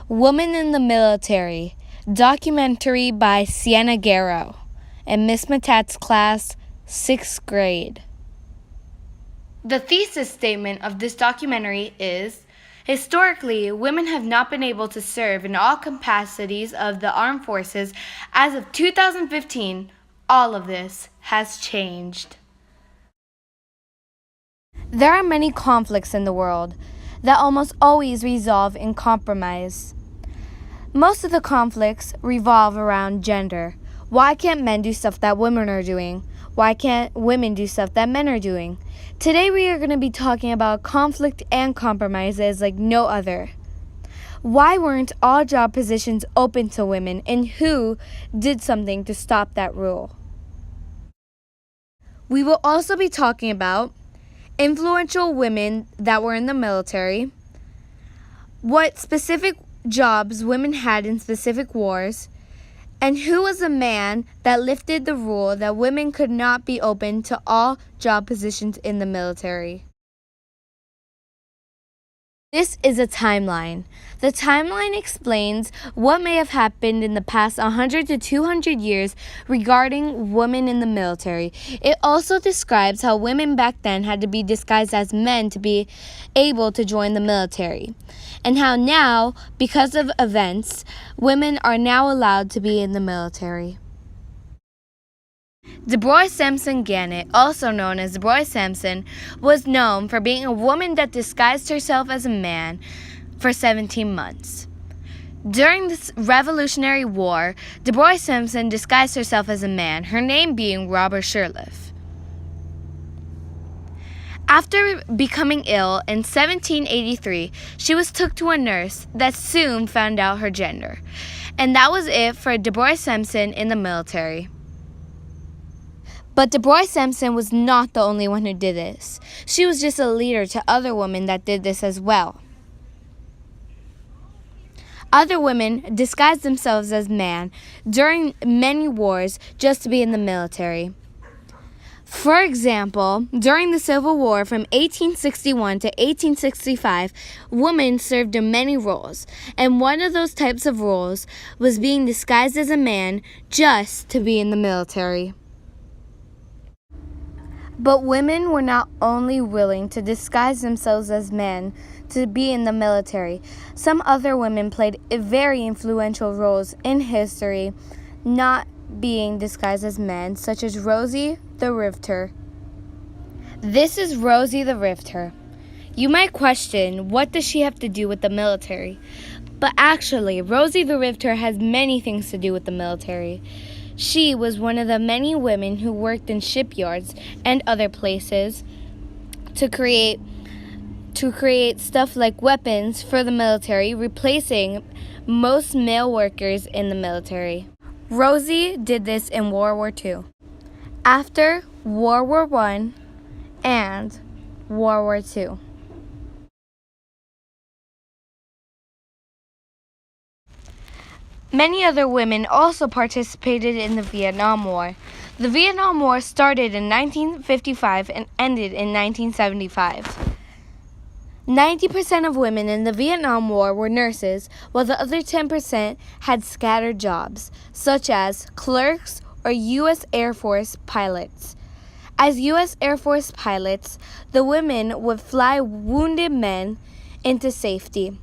Woman in the Military, documentary by Sienna in Miss Mitat's class, 6th grade. The thesis statement of this documentary is, historically, women have not been able to serve in all capacities of the armed forces. As of 2015, all of this has changed. There are many conflicts in the world that almost always resolve in compromise. Most of the conflicts revolve around gender. Why can't men do stuff that women are doing? Why can't women do stuff that men are doing? Today we are going to be talking about conflict and compromises like no other. Why weren't all job positions open to women, and who did something to stop that rule? We will also be talking about influential women that were in the military, what specific jobs women had in specific wars, and who was the man that lifted the rule that women could not be open to all job positions in the military. This is a timeline. The timeline explains what may have happened in the past 100 to 200 years regarding women in the military. It also describes how women back then had to be disguised as men to be able to join the military, and how now, because of events, women are now allowed to be in the military. Deborah Sampson Gannett, also known as Deborah Sampson, was known for being a woman that disguised herself as a man for 17 months. During the Revolutionary War, Deborah Sampson disguised herself as a man, her name being Robert Sherliff. After becoming ill in 1783, she was took to a nurse that soon found out her gender. And that was it for Deborah Sampson in the military. But Deborah Sampson was not the only one who did this. She was just a leader to other women that did this as well. Other women disguised themselves as men during many wars just to be in the military. For example, during the Civil War from 1861 to 1865, women served in many roles, and one of those types of roles was being disguised as a man just to be in the military. But women were not only willing to disguise themselves as men to be in the military. Some other women played very influential roles in history, not being disguised as men, such as Rosie the Riveter. This is Rosie the Riveter. You might question, what does she have to do with the military? But actually, Rosie the Riveter has many things to do with the military. She was one of the many women who worked in shipyards and other places to create stuff like weapons for the military, replacing most male workers in the military. Rosie did this in World War II. After World War I and World War II. Many other women also participated in the Vietnam War. The Vietnam War started in 1955 and ended in 1975. 90% of women in the Vietnam War were nurses, while the other 10% had scattered jobs, such as clerks or U.S. Air Force pilots. As U.S. Air Force pilots, the women would fly wounded men into safety.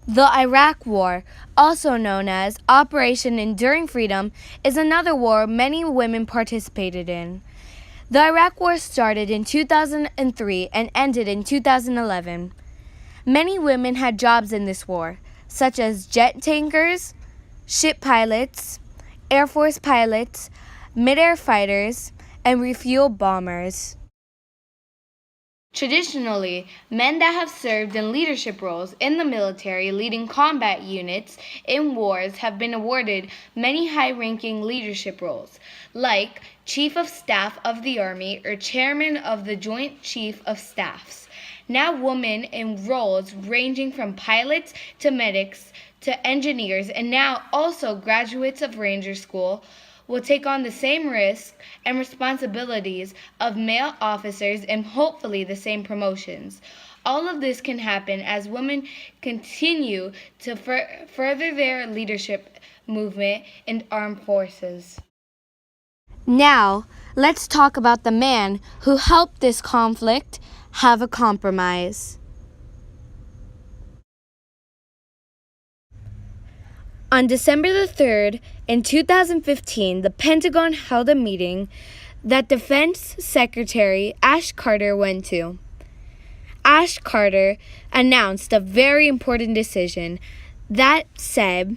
The Iraq War, also known as Operation Enduring Freedom, is another war many women participated in. The Iraq War started in 2003 and ended in 2011. Many women had jobs in this war, such as jet tankers, ship pilots, Air Force pilots, mid-air fighters, and refuel bombers. Traditionally, men that have served in leadership roles in the military leading combat units in wars have been awarded many high-ranking leadership roles, like Chief of Staff of the Army or Chairman of the Joint Chief of Staffs. Now women in roles ranging from pilots to medics to engineers, and now also graduates of Ranger School, will take on the same risks and responsibilities of male officers and hopefully the same promotions. All of this can happen as women continue to further their leadership movement in armed forces. Now, let's talk about the man who helped this conflict have a compromise. On December the 3rd, in 2015, the Pentagon held a meeting that Defense Secretary Ash Carter went to. Ash Carter announced a very important decision that said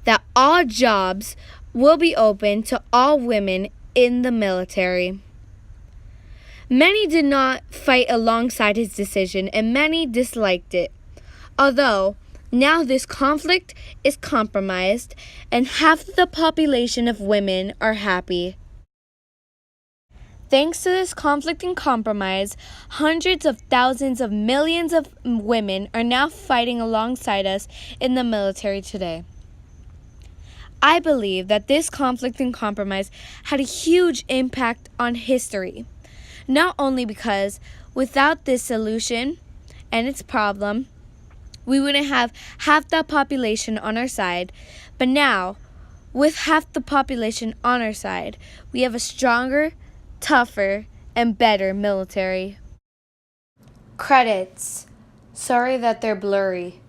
that all jobs will be open to all women in the military. Many did not fight alongside his decision, and many disliked it. Although, now this conflict is compromised, and half the population of women are happy. Thanks to this conflict and compromise, hundreds of thousands of millions of women are now fighting alongside us in the military today. I believe that this conflict and compromise had a huge impact on history, not only because without this solution and its problem, we wouldn't have half the population on our side, but now, with half the population on our side, we have a stronger, tougher, and better military. Credits. Sorry that they're blurry.